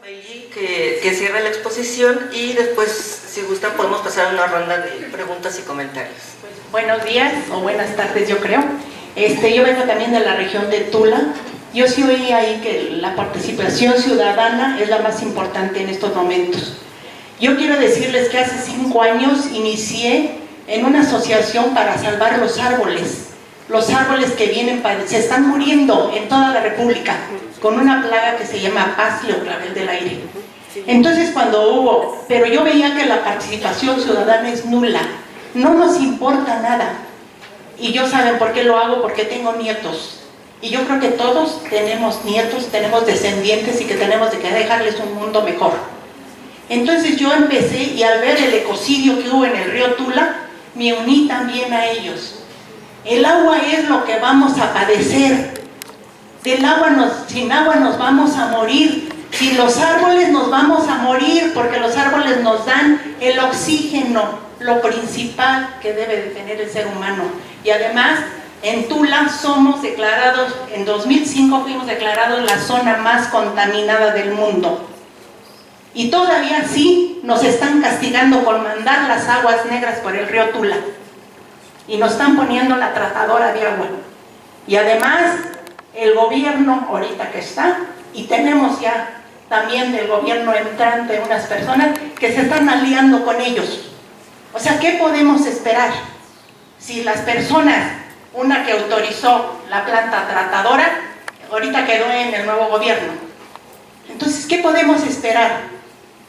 Meili que cierre la exposición y después, si gustan, podemos pasar a una ronda de preguntas y comentarios. Pues, buenos días o buenas tardes, yo creo. Yo vengo también de la región de Tula. Yo sí oí ahí que la participación ciudadana es la más importante en estos momentos. Yo quiero decirles que hace 5 años inicié en una asociación para salvar los árboles que se están muriendo en toda la República, con una plaga que se llama pasle o clavel del aire. Entonces pero yo veía que la participación ciudadana es nula, no nos importa nada. Y yo, ¿saben por qué lo hago? Porque tengo nietos. Y yo creo que todos tenemos nietos, tenemos descendientes y que tenemos que dejarles un mundo mejor. Entonces yo empecé, y al ver el ecocidio que hubo en el río Tula, me uní también a ellos. El agua es lo que vamos a padecer. Sin agua nos vamos a morir. Sin los árboles nos vamos a morir, porque los árboles nos dan el oxígeno, lo principal que debe de tener el ser humano. Y además, en Tula somos declarados, en 2005 fuimos declarados la zona más contaminada del mundo. Y todavía sí nos están castigando por mandar las aguas negras por el río Tula. Y nos están poniendo la tratadora de agua. Y además, el gobierno ahorita que está, y tenemos ya también del gobierno entrante unas personas que se están aliando con ellos. O sea, ¿qué podemos esperar? Si las personas, una que autorizó la planta tratadora, ahorita quedó en el nuevo gobierno. Entonces, ¿qué podemos esperar?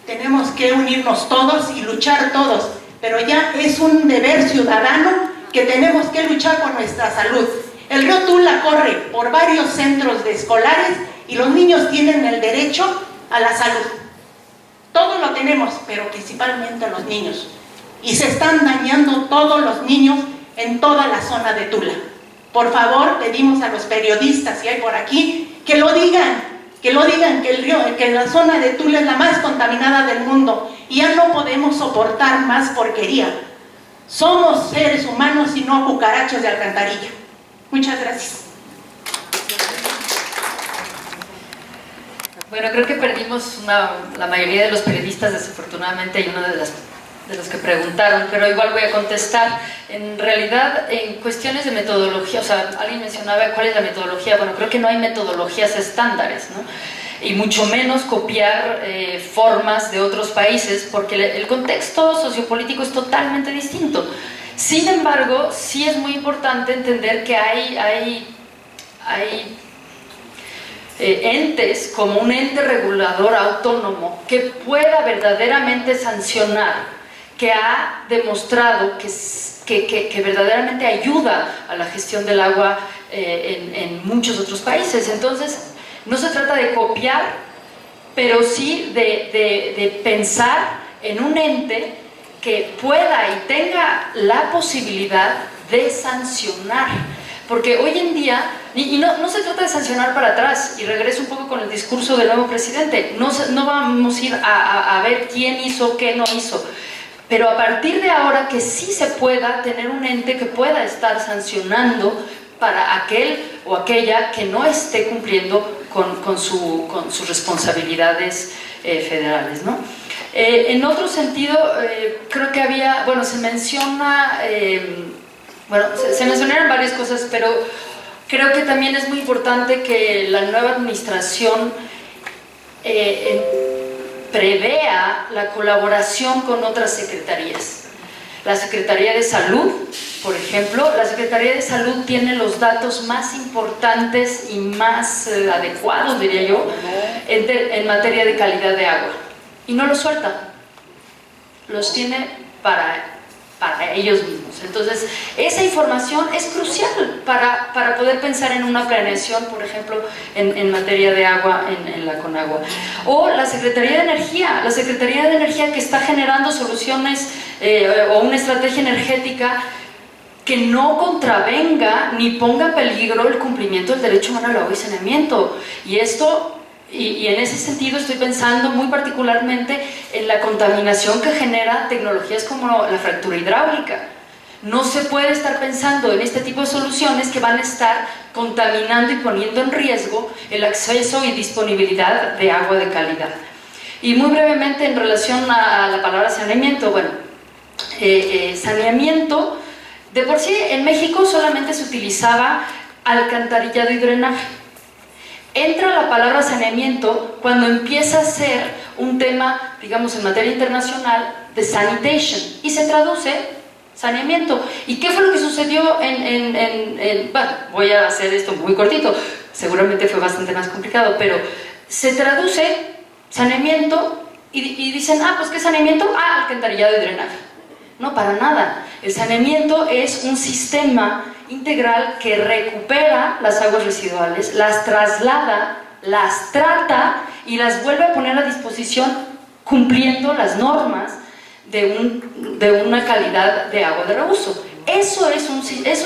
Tenemos que unirnos todos y luchar todos, pero ya es un deber ciudadano que tenemos que luchar por nuestra salud. El río Tula corre por varios centros escolares y los niños tienen el derecho a la salud. Todos lo tenemos, pero principalmente los niños. Y se están dañando todos los niños en toda la zona de Tula. Por favor, pedimos a los periodistas, si hay por aquí, que lo digan que la zona de Tula es la más contaminada del mundo y ya no podemos soportar más porquería. Somos seres humanos y no cucarachas de alcantarilla. Muchas gracias. Bueno, creo que perdimos la mayoría de los periodistas, desafortunadamente hay uno de los que preguntaron, pero igual voy a contestar. En realidad, en cuestiones de metodología, o sea, alguien mencionaba cuál es la metodología. Bueno, creo que no hay metodologías estándares, ¿no? Y mucho menos copiar formas de otros países, porque el contexto sociopolítico es totalmente distinto. Sin embargo, sí es muy importante entender que hay entes como un ente regulador autónomo que pueda verdaderamente sancionar, que ha demostrado que verdaderamente ayuda a la gestión del agua en muchos otros países. Entonces, no se trata de copiar, pero sí de pensar en un ente que pueda y tenga la posibilidad de sancionar. Porque hoy en día, y no se trata de sancionar para atrás, y regreso un poco con el discurso del nuevo presidente, no vamos a ir a ver quién hizo, qué no hizo, pero a partir de ahora que sí se pueda tener un ente que pueda estar sancionando para aquel o aquella que no esté cumpliendo con sus responsabilidades federales, ¿no? En otro sentido, creo que había, bueno, se menciona, se mencionaron varias cosas, pero creo que también es muy importante que la nueva administración prevea la colaboración con otras secretarías. La Secretaría de Salud, por ejemplo, la Secretaría de Salud tiene los datos más importantes y más adecuados, diría yo, en materia de calidad de agua. Y no los suelta, los tiene para ellos mismos. Entonces, esa información es crucial para poder pensar en una planeación, por ejemplo, en materia de agua en la Conagua. O la Secretaría de Energía que está generando soluciones o una estrategia energética que no contravenga ni ponga en peligro el cumplimiento del derecho humano al agua y saneamiento. Y en ese sentido estoy pensando muy particularmente en la contaminación que genera tecnologías como la fractura hidráulica. No se puede estar pensando en este tipo de soluciones que van a estar contaminando y poniendo en riesgo el acceso y disponibilidad de agua de calidad. Y muy brevemente en relación a la palabra saneamiento, bueno, saneamiento, de por sí en México solamente se utilizaba alcantarillado y drenaje. Entra la palabra saneamiento cuando empieza a ser un tema, digamos, en materia internacional de sanitation, y se traduce saneamiento. ¿Y qué fue lo que sucedió bueno, voy a hacer esto muy cortito, seguramente fue bastante más complicado, pero se traduce saneamiento y dicen, pues ¿qué saneamiento? Alcantarillado y drenaje. No, para nada. El saneamiento es un sistema integral que recupera las aguas residuales, las traslada, las trata y las vuelve a poner a disposición cumpliendo las normas de una calidad de agua de reuso. Eso es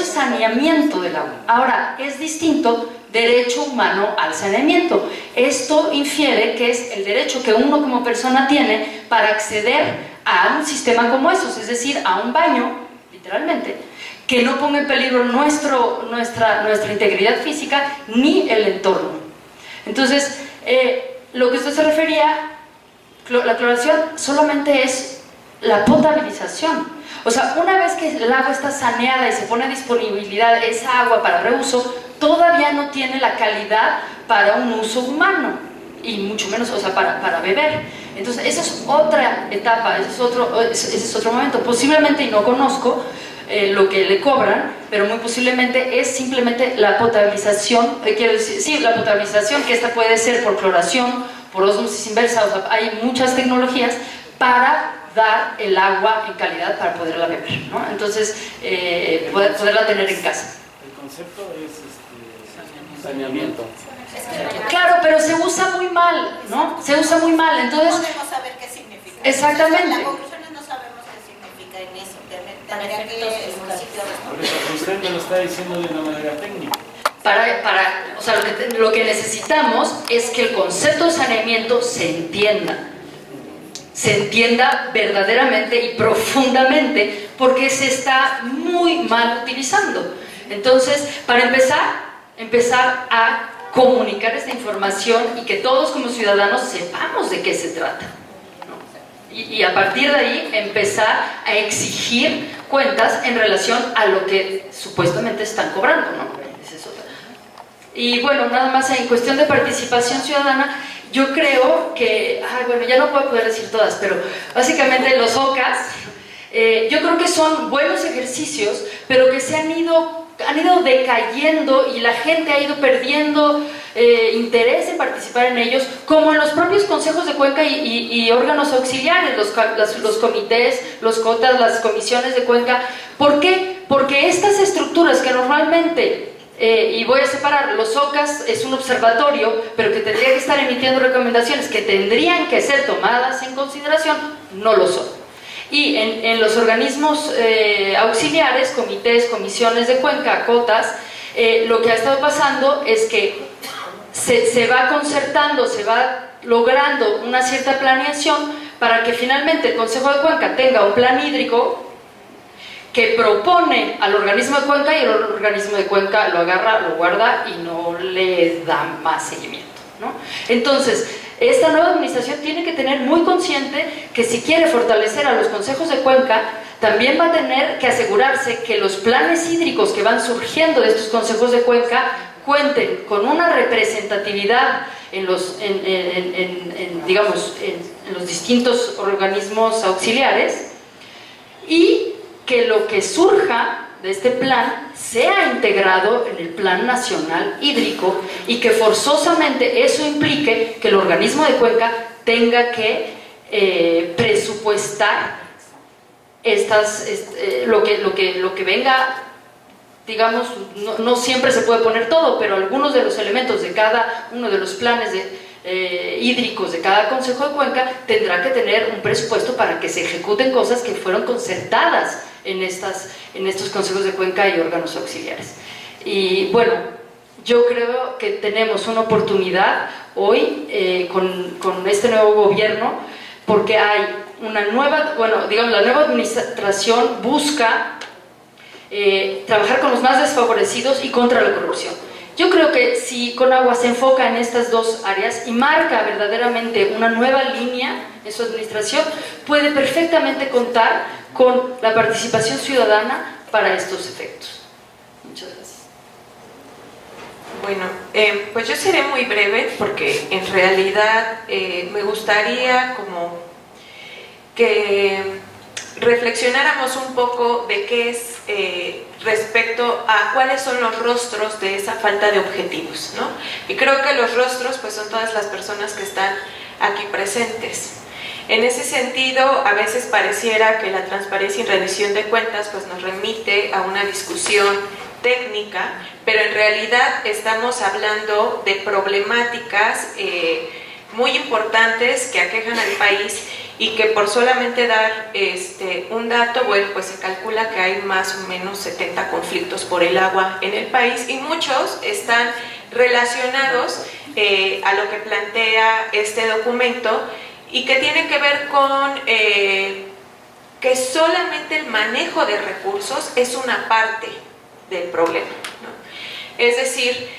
saneamiento del agua. Ahora, es distinto derecho humano al saneamiento. Esto infiere que es el derecho que uno como persona tiene para acceder a un sistema como esos, es decir, a un baño, literalmente, que no ponga en peligro nuestra integridad física ni el entorno. Entonces, lo que usted se refería, la cloración solamente es la potabilización. O sea, una vez que el agua está saneada y se pone a disponibilidad esa agua para reuso, todavía no tiene la calidad para un uso humano, y mucho menos, o sea, para beber. Entonces, esa es otra etapa, ese es otro momento. Posiblemente, y no conozco lo que le cobran, pero muy posiblemente es simplemente la potabilización, quiero decir, sí, la potabilización, que esta puede ser por cloración, por ósmosis inversa, o sea, hay muchas tecnologías para dar el agua en calidad para poderla beber, ¿no? Entonces, poderla tener en casa. El concepto es saneamiento. Claro, pero se usa muy mal, ¿no? Se usa muy mal, entonces... No podemos saber qué significa. Exactamente. La conclusión es no sabemos qué significa en eso. Tendría que el municipio Por eso usted me lo está diciendo de una manera técnica. O sea, lo que necesitamos es que el concepto de saneamiento se entienda verdaderamente y profundamente, porque se está muy mal utilizando. Entonces, para empezar a comunicar esta información y que todos como ciudadanos sepamos de qué se trata, ¿no? Y a partir de ahí empezar a exigir cuentas en relación a lo que supuestamente están cobrando, ¿no? Esa es otra. Y bueno, nada más en cuestión de participación ciudadana, yo creo que, bueno, ya no puedo poder decir todas, pero básicamente los OCAS, yo creo que son buenos ejercicios, pero que se han ido decayendo y la gente ha ido perdiendo interés en participar en ellos, como en los propios consejos de cuenca y órganos auxiliares, los comités, los cotas, las comisiones de cuenca. ¿Por qué? Porque estas estructuras que normalmente, y voy a separar, los OCAS es un observatorio, pero que tendría que estar emitiendo recomendaciones que tendrían que ser tomadas en consideración, no lo son. Y en los organismos auxiliares, comités, comisiones de cuenca, cotas, lo que ha estado pasando es que se va concertando, se va logrando una cierta planeación para que finalmente el Consejo de Cuenca tenga un plan hídrico que propone al organismo de cuenca, y el organismo de cuenca lo agarra, lo guarda y no le da más seguimiento, ¿no? Entonces, esta nueva administración tiene que tener muy consciente que si quiere fortalecer a los consejos de cuenca, también va a tener que asegurarse que los planes hídricos que van surgiendo de estos consejos de cuenca cuenten con una representatividad en los distintos organismos auxiliares, y que lo que surja de este plan sea integrado en el Plan Nacional Hídrico, y que forzosamente eso implique que el organismo de cuenca tenga que presupuestar lo que venga. Digamos, no siempre se puede poner todo, pero algunos de los elementos de cada uno de los planes hídricos de cada consejo de cuenca tendrá que tener un presupuesto para que se ejecuten cosas que fueron concertadas en estos consejos de cuenca y órganos auxiliares. Y bueno, yo creo que tenemos una oportunidad hoy con este nuevo gobierno, porque hay la nueva administración busca trabajar con los más desfavorecidos y contra la corrupción. Yo creo que si Conagua se enfoca en estas dos áreas y marca verdaderamente una nueva línea en su administración, puede perfectamente contar con la participación ciudadana para estos efectos. Muchas gracias. Bueno, pues yo seré muy breve porque en realidad me gustaría como que reflexionáramos un poco de qué es respecto a cuáles son los rostros de esa falta de objetivos, ¿no? Y creo que los rostros pues son todas las personas que están aquí presentes. En ese sentido, a veces pareciera que la transparencia y rendición de cuentas pues nos remite a una discusión técnica, pero en realidad estamos hablando de problemáticas muy importantes que aquejan al país y que por solamente dar un dato, bueno, pues se calcula que hay más o menos 70 conflictos por el agua en el país y muchos están relacionados a lo que plantea este documento y que tienen que ver con que solamente el manejo de recursos es una parte del problema, ¿no? Es decir,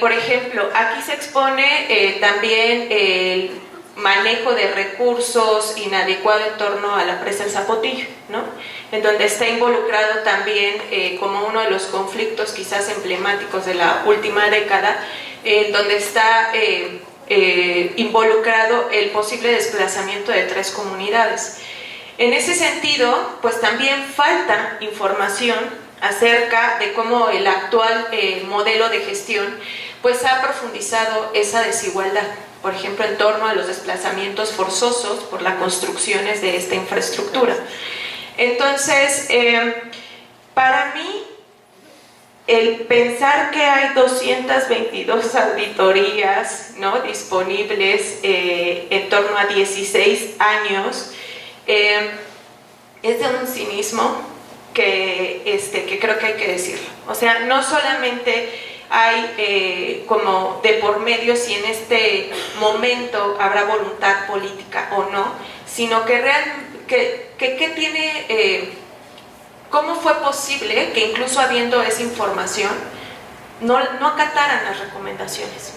por ejemplo, aquí se expone también el manejo de recursos inadecuado en torno a la presa del Zapotillo, ¿no? En donde está involucrado también como uno de los conflictos quizás emblemáticos de la última década, donde está involucrado el posible desplazamiento de 3 comunidades. En ese sentido, pues también falta información acerca de cómo el actual modelo de gestión pues ha profundizado esa desigualdad, por ejemplo, en torno a los desplazamientos forzosos por las construcciones de esta infraestructura. Entonces, para mí, el pensar que hay 222 auditorías, ¿no?, disponibles en torno a 16 años, es de un cinismo que creo que hay que decirlo. O sea, no solamente hay como de por medio si en este momento habrá voluntad política o no, sino que tiene, ¿cómo fue posible que incluso habiendo esa información no acataran las recomendaciones?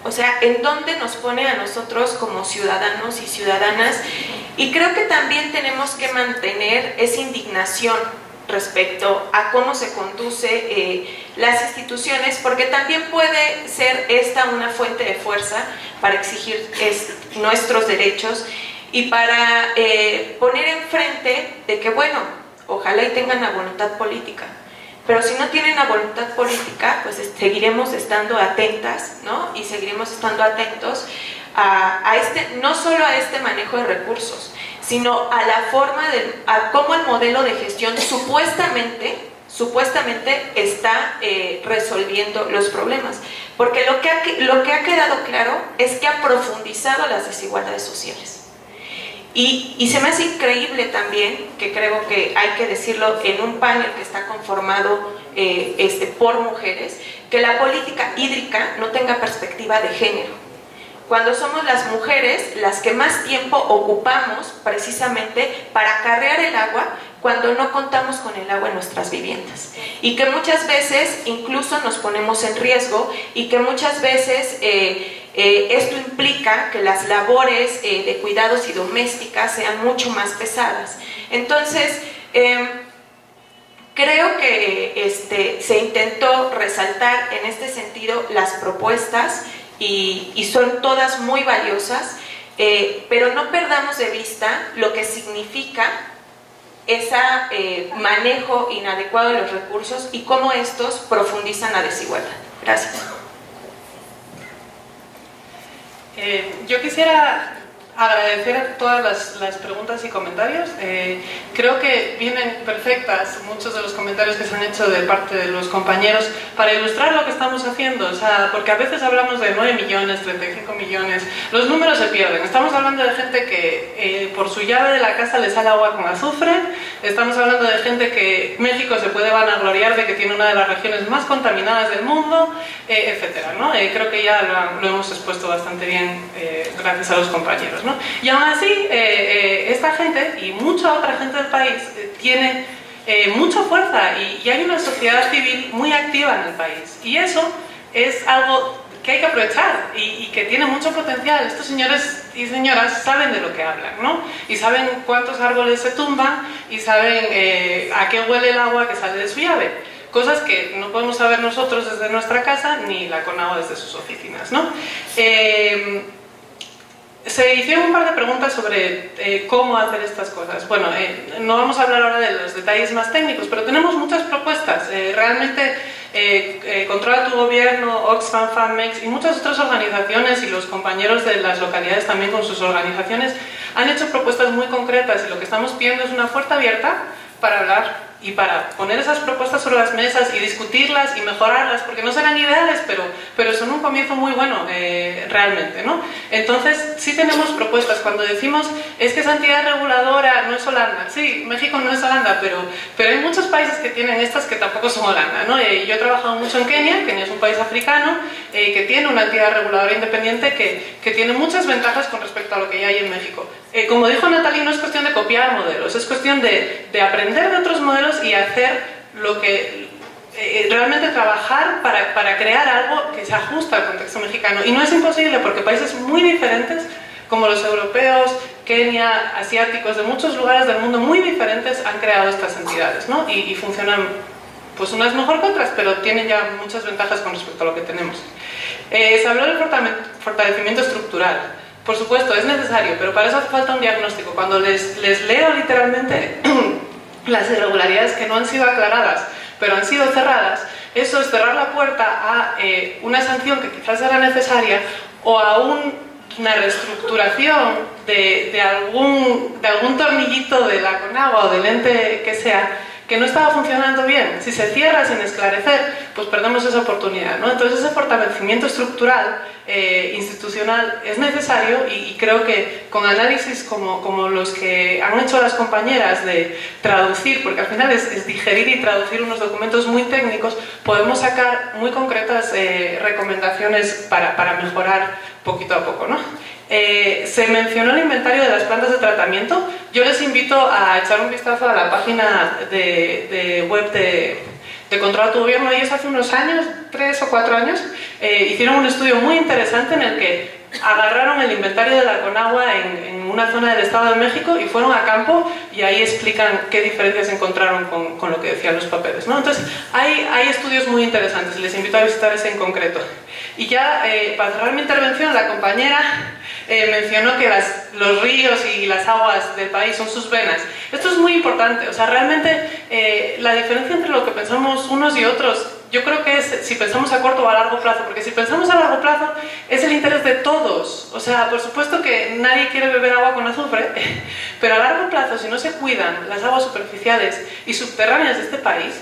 O sea, ¿en dónde nos pone a nosotros como ciudadanos y ciudadanas? Y creo que también tenemos que mantener esa indignación respecto a cómo se conduce las instituciones, porque también puede ser esta una fuente de fuerza para exigir nuestros derechos y para poner enfrente de que, bueno, ojalá y tengan la voluntad política, pero si no tienen la voluntad política, pues seguiremos estando atentas, ¿no? Y seguiremos estando atentos no solo a este manejo de recursos, sino a la forma a cómo el modelo de gestión supuestamente está resolviendo los problemas. Porque lo que ha quedado claro es que ha profundizado las desigualdades sociales. Y se me hace increíble también, que creo que hay que decirlo en un panel que está conformado por mujeres, que la política hídrica no tenga perspectiva de género. Cuando somos las mujeres las que más tiempo ocupamos precisamente para acarrear el agua cuando no contamos con el agua en nuestras viviendas. Y que muchas veces incluso nos ponemos en riesgo y que muchas veces esto implica que las labores de cuidados y domésticas sean mucho más pesadas. Entonces, creo que se intentó resaltar en este sentido las propuestas y son todas muy valiosas, pero no perdamos de vista lo que significa ese manejo inadecuado de los recursos y cómo estos profundizan la desigualdad. Gracias. Yo quisiera agradecer todas las preguntas y comentarios. Creo que vienen perfectas muchos de los comentarios que se han hecho de parte de los compañeros para ilustrar lo que estamos haciendo. O sea, porque a veces hablamos de 9 millones, 35 millones, los números se pierden. Estamos hablando de gente que por su llave de la casa le sale agua con azufre. Estamos hablando de gente que México se puede vanagloriar de que tiene una de las regiones más contaminadas del mundo, etcétera, ¿no? Creo que ya lo hemos expuesto bastante bien gracias a los compañeros, ¿no? Y aún así, esta gente y mucha otra gente del país tiene mucha fuerza y hay una sociedad civil muy activa en el país. Y eso es algo que hay que aprovechar y que tiene mucho potencial. Estos señores y señoras saben de lo que hablan, ¿no? Y saben cuántos árboles se tumban y saben a qué huele el agua que sale de su llave. Cosas que no podemos saber nosotros desde nuestra casa ni la CONAGUA desde sus oficinas, ¿no? Se hicieron un par de preguntas sobre cómo hacer estas cosas. Bueno, no vamos a hablar ahora de los detalles más técnicos, pero tenemos muchas propuestas. Realmente Controla tu Gobierno, Oxfam, FAMEX y muchas otras organizaciones y los compañeros de las localidades también con sus organizaciones han hecho propuestas muy concretas y lo que estamos pidiendo es una puerta abierta para hablar y para poner esas propuestas sobre las mesas y discutirlas y mejorarlas, porque no serán ideales, pero son un comienzo muy bueno realmente, ¿no? Entonces, sí tenemos propuestas. Cuando decimos, es que esa entidad reguladora no es Holanda, sí, México no es Holanda, pero hay muchos países que tienen estas que tampoco son Holanda, ¿no? Yo he trabajado mucho en Kenia, Kenia es un país africano, que tiene una entidad reguladora independiente que tiene muchas ventajas con respecto a lo que ya hay en México. Como dijo Natalie, no es cuestión de copiar modelos, es cuestión de aprender de otros modelos y hacer lo que realmente trabajar para crear algo que se ajusta al contexto mexicano. Y no es imposible porque países muy diferentes como los europeos, Kenia, asiáticos, de muchos lugares del mundo muy diferentes han creado estas entidades, ¿no? Y funcionan, pues unas mejor que otras, pero tienen ya muchas ventajas con respecto a lo que tenemos. Se habló del fortalecimiento estructural. Por supuesto, es necesario, pero para eso hace falta un diagnóstico. Cuando les leo literalmente las irregularidades que no han sido aclaradas, pero han sido cerradas, eso es cerrar la puerta a una sanción que quizás era necesaria o a una reestructuración de algún tornillito de la CONAGUA o del ente que sea, que no estaba funcionando bien. Si se cierra sin esclarecer, pues perdemos esa oportunidad, ¿no? Entonces ese fortalecimiento estructural, institucional, es necesario y creo que con análisis como los que han hecho las compañeras de traducir, porque al final es digerir y traducir unos documentos muy técnicos, podemos sacar muy concretas recomendaciones para mejorar poquito a poco, ¿no? Se mencionó el inventario de las plantas de tratamiento. Yo les invito a echar un vistazo a la página de web de Controla tu Gobierno. Ellos hace unos años, 3 o 4 años, hicieron un estudio muy interesante en el que agarraron el inventario de la CONAGUA en una zona del Estado de México y fueron a campo y ahí explican qué diferencias encontraron con lo que decían los papeles, ¿no? Entonces hay estudios muy interesantes y les invito a visitar ese en concreto. Y ya para cerrar mi intervención, la compañera mencionó que los ríos y las aguas del país son sus venas. Esto es muy importante, o sea, realmente la diferencia entre lo que pensamos unos y otros, yo creo que es si pensamos a corto o a largo plazo, porque si pensamos a largo plazo es el interés de todos. O sea, por supuesto que nadie quiere beber agua con azufre, pero a largo plazo, si no se cuidan las aguas superficiales y subterráneas de este país,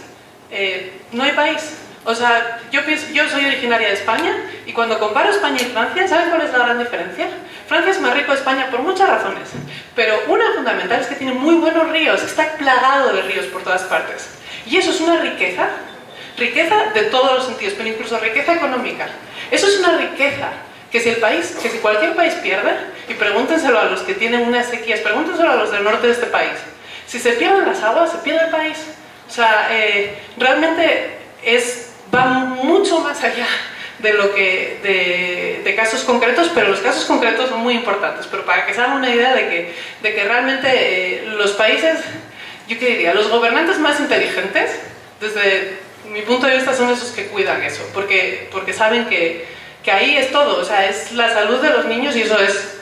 no hay país. O sea, yo soy originaria de España y cuando comparo España y Francia, ¿saben cuál es la gran diferencia? Francia es más rico de España por muchas razones, pero una fundamental es que tiene muy buenos ríos, está plagado de ríos por todas partes. Y eso es una riqueza de todos los sentidos, pero incluso riqueza económica. Eso es una riqueza que si cualquier país pierde, y pregúntenselo a los que tienen unas sequías, pregúntenselo a los del norte de este país, si se pierden las aguas, se pierde el país. O sea, realmente va mucho más allá de lo que de casos concretos, pero los casos concretos son muy importantes. Pero para que se hagan una idea de que realmente los países, yo qué diría, los gobernantes más inteligentes, desde mi punto de vista, son esos que cuidan eso, porque saben que ahí es todo, o sea, es la salud de los niños y eso es,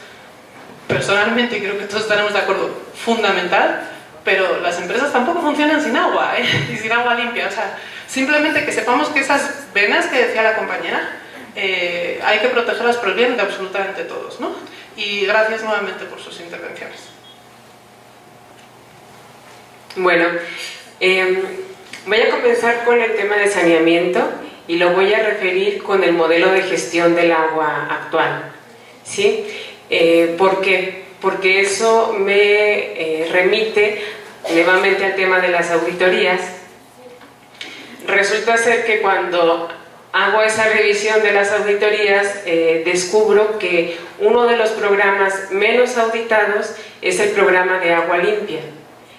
personalmente, y creo que todos estaremos de acuerdo, fundamental, pero las empresas tampoco funcionan sin agua, y sin agua limpia, o sea, simplemente que sepamos que esas venas que decía la compañera, hay que protegerlas por el bien de absolutamente todos, ¿no? Y gracias nuevamente por sus intervenciones. Bueno, voy a comenzar con el tema de saneamiento y lo voy a referir con el modelo de gestión del agua actual, ¿sí? ¿Por qué? Porque eso me remite nuevamente al tema de las auditorías. Resulta ser que cuando hago esa revisión de las auditorías, descubro que uno de los programas menos auditados es el programa de agua limpia.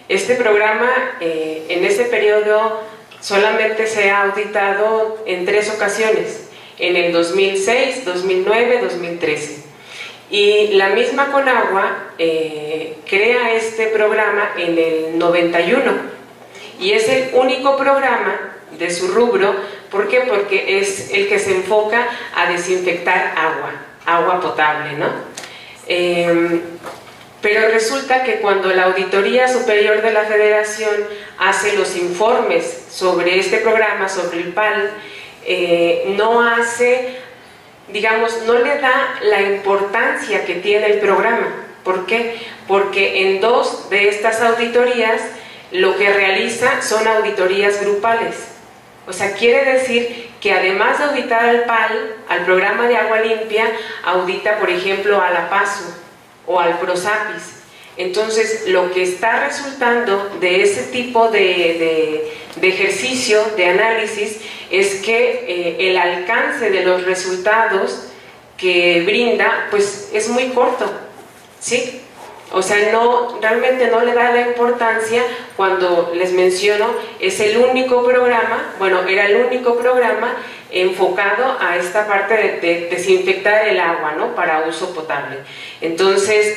Este programa en ese periodo solamente se ha auditado en 3 ocasiones, en el 2006, 2009, 2013. Y la misma Conagua crea este programa en el 91 y es el único programa de su rubro. ¿Por qué? Porque es el que se enfoca a desinfectar agua potable, ¿no? Pero resulta que cuando la Auditoría Superior de la Federación hace los informes sobre este programa, sobre el PAL, no le da la importancia que tiene el programa. ¿Por qué? Porque en 2 de estas auditorías lo que realiza son auditorías grupales. O sea, quiere decir que además de auditar al PAL, al programa de agua limpia, audita, por ejemplo, a la PASO o al PROSAPIS. Entonces, lo que está resultando de ese tipo de ejercicio, de análisis, es que el alcance de los resultados que brinda, pues es muy corto, ¿sí? O sea, realmente no le da la importancia cuando les menciono, es el único programa, era el único programa enfocado a esta parte de desinfectar el agua, ¿no? Para uso potable. Entonces,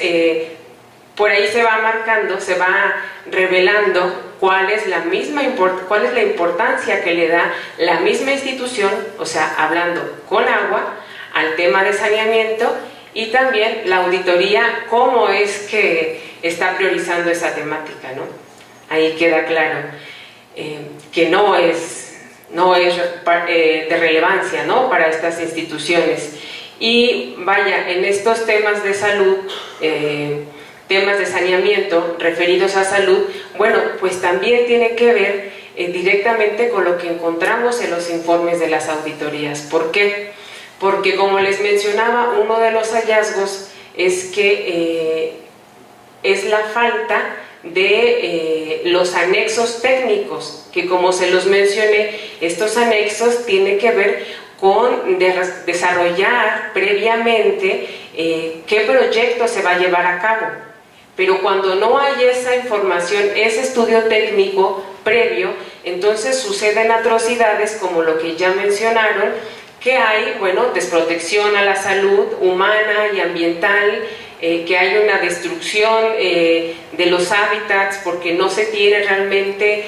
por ahí se va marcando, se va revelando cuál es la importancia que le da la misma institución, o sea, hablando con agua, al tema de saneamiento, y también la auditoría, cómo es que está priorizando esa temática, ¿no? Ahí queda claro que no es de relevancia, ¿no? Para estas instituciones. Y vaya, en estos temas de salud, temas de saneamiento referidos a salud, pues también tiene que ver directamente con lo que encontramos en los informes de las auditorías. ¿Por qué? Porque, como les mencionaba, uno de los hallazgos es que es la falta de los anexos técnicos, que, como se los mencioné, estos anexos tienen que ver con desarrollar previamente qué proyecto se va a llevar a cabo. Pero cuando no hay esa información, ese estudio técnico previo, entonces suceden atrocidades como lo que ya mencionaron, que hay, desprotección a la salud humana y ambiental, que hay una destrucción de los hábitats porque no se tiene realmente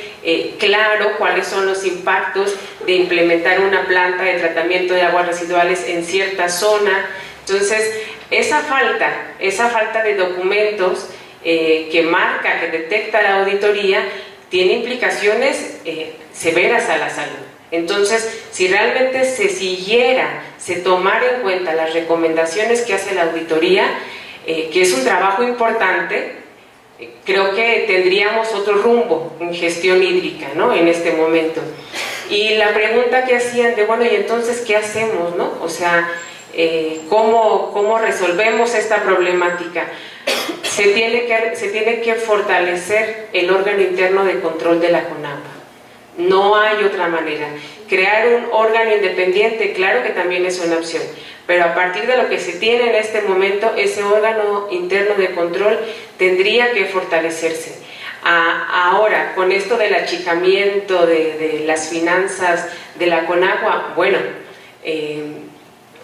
claro cuáles son los impactos de implementar una planta de tratamiento de aguas residuales en cierta zona. Entonces, esa falta de documentos que marca, que detecta la auditoría, tiene implicaciones severas a la salud. Entonces, si realmente se tomara en cuenta las recomendaciones que hace la auditoría, que es un trabajo importante, creo que tendríamos otro rumbo en gestión hídrica, ¿no? En este momento. Y la pregunta que hacían de, ¿y entonces qué hacemos, no? O sea, ¿cómo resolvemos esta problemática? Se tiene que fortalecer el órgano interno de control de la Conagua. No hay otra manera. Crear un órgano independiente, claro que también es una opción, pero a partir de lo que se tiene en este momento, ese órgano interno de control tendría que fortalecerse. Ahora, con esto del achicamiento de las finanzas de la Conagua,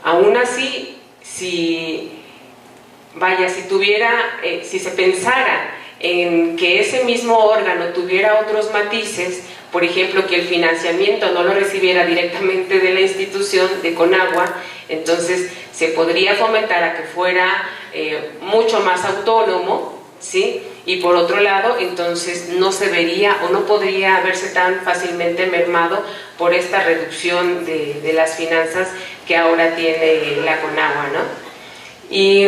aún así, si se pensara en que ese mismo órgano tuviera otros matices, por ejemplo, que el financiamiento no lo recibiera directamente de la institución de Conagua, entonces se podría fomentar a que fuera mucho más autónomo, ¿sí? Y por otro lado, entonces no se vería o no podría verse tan fácilmente mermado por esta reducción de las finanzas que ahora tiene la Conagua, ¿no? Y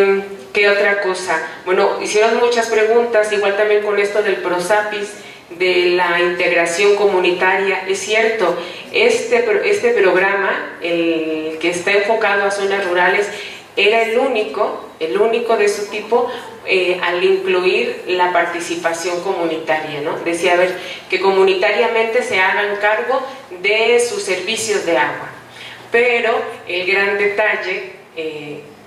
¿qué otra cosa? Hicieron muchas preguntas, igual también con esto del PROSAPIS, de la integración comunitaria. Es cierto, este programa, el que está enfocado a zonas rurales, era el único de su tipo al incluir la participación comunitaria, ¿no? Decía, que comunitariamente se hagan cargo de sus servicios de agua. Pero el gran detalle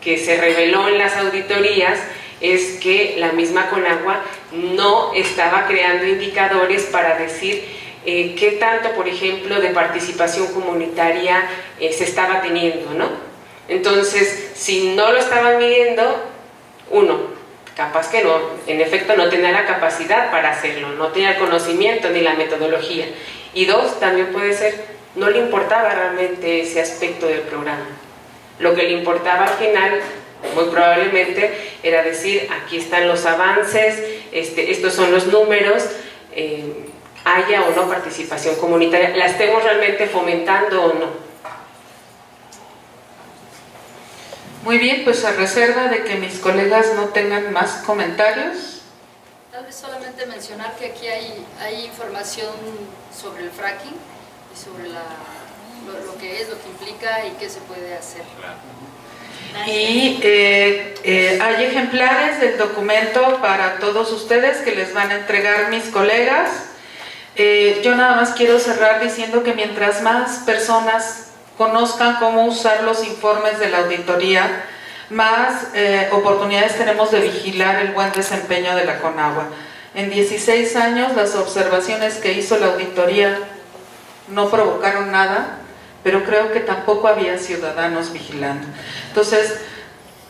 que se reveló en las auditorías es que la misma Conagua no estaba creando indicadores para decir qué tanto, por ejemplo, de participación comunitaria se estaba teniendo, ¿no? Entonces, si no lo estaban midiendo, uno, capaz que no, en efecto no tenía la capacidad para hacerlo, no tenía el conocimiento ni la metodología. Y dos, también puede ser, no le importaba realmente ese aspecto del programa. Lo que le importaba al final, muy probablemente, era decir, aquí están los avances, estos son los números, haya o no participación comunitaria, la estemos realmente fomentando o no. Muy bien, pues a reserva de que mis colegas no tengan más comentarios. Tal vez solamente mencionar que aquí hay información sobre el fracking y sobre lo que es, lo que implica y qué se puede hacer. Y hay ejemplares del documento para todos ustedes que les van a entregar mis colegas. Yo nada más quiero cerrar diciendo que mientras más personas conozcan cómo usar los informes de la auditoría, más oportunidades tenemos de vigilar el buen desempeño de la Conagua. En 16 años las observaciones que hizo la auditoría no provocaron nada, pero creo que tampoco había ciudadanos vigilando. Entonces,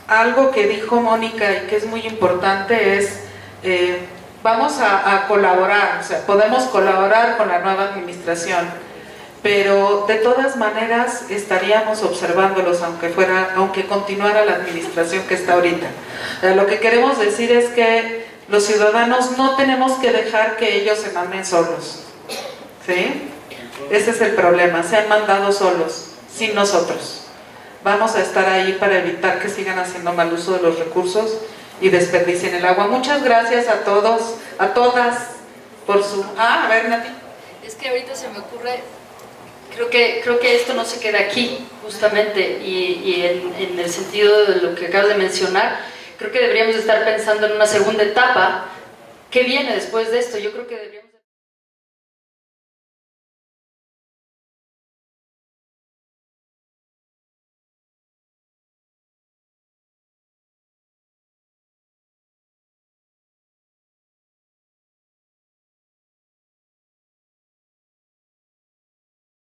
algo que dijo Mónica y que es muy importante es, vamos a colaborar, o sea, podemos colaborar con la nueva administración, pero de todas maneras estaríamos observándolos aunque continuara la administración que está ahorita. Lo que queremos decir es que los ciudadanos no tenemos que dejar que ellos se manden solos, ¿sí? Ese es el problema, se han mandado solos, sin nosotros. Vamos a estar ahí para evitar que sigan haciendo mal uso de los recursos y desperdicien el agua. Muchas gracias a todos, a todas, por su... a ver, Nati. Es que ahorita se me ocurre, creo que esto no se queda aquí, justamente, y en el sentido de lo que acabas de mencionar, creo que deberíamos estar pensando en una segunda etapa. ¿Qué viene después de esto? Yo creo que deberíamos...